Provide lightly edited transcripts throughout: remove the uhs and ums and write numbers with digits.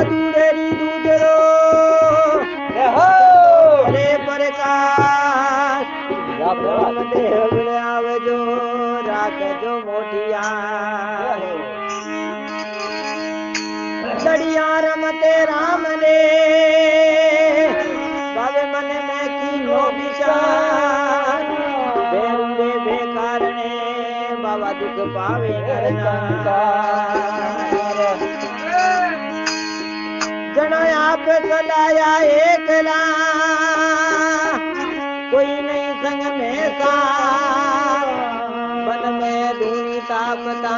दूरेरी दूधरो रे प्रकाश राम देव आवजो राखजो मोटिया दड़िया रमते राम ने बाबे मन में की नो विचार बेउंडे बेकार ने बाबा दुख पावे जनो आप सदाया एकला कोई नहीं संग में साथ मन में धूनी तापता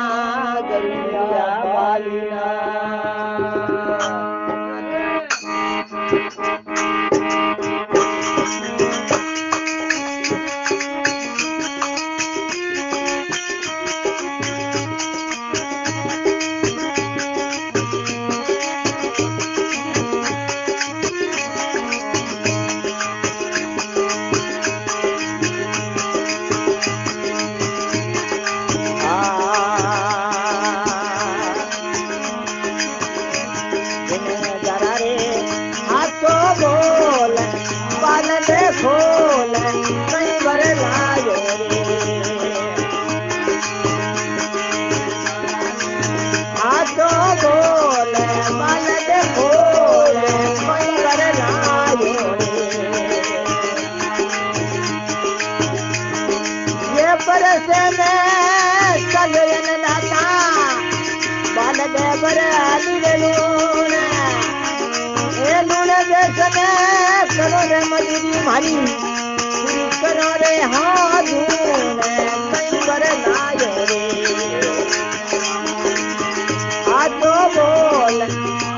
गरिया बालीना खोल कई बर लायो आतो बोल माल दे खोल कई बर लायो ये परसे में सगयन दाता बाल दे बर आली रे लून ए लून देश में करो रे मजूरी मारी करो रे हाँ धून कई बर लायो रे आतो बोल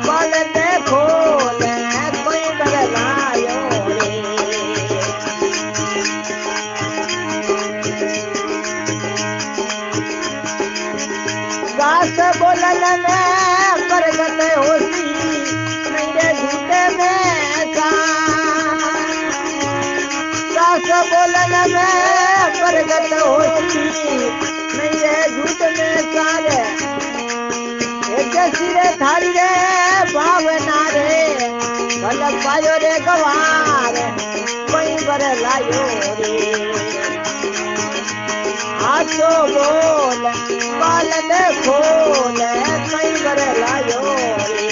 बाल दे खोल कई बर लायो रे गास बोलन में परगत होती मेरे झूठे में बोलन में प्रगट होती मेरे झूठ में सारे एक सिरे थारी रे भावना रे भल पायो रे गवार कोई बर लायो रे आतो बोल बाल दे खोल कोई बर लायो रे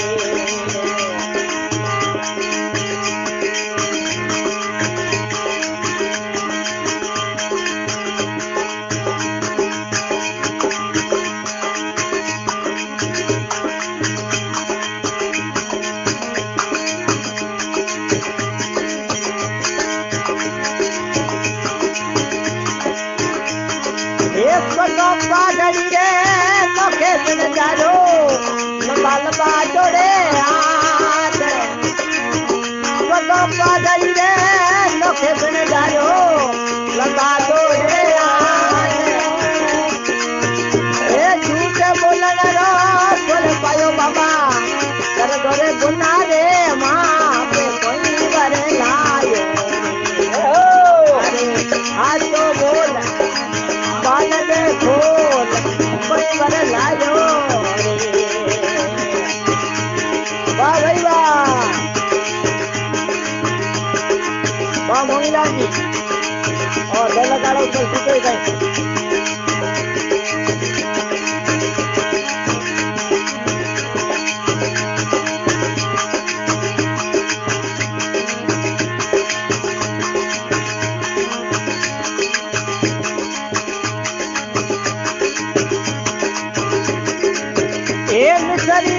पागड़ी रे नोखे सुन जारो लंबा लंबा जोड़े हाथ पागड़ी रे नोखे सुन जारो लंबा जोड़े हाथ ए झूठ बोलन रो बोल पायो बाबा कर गोरे गुना रे मां पे कोई बर लायो अरे आज तो बोल बाल दे खोल कोई बर लायो वाह भाई वाह वाह मोहनलाल जी और दल काढ़ो चल सीधे गए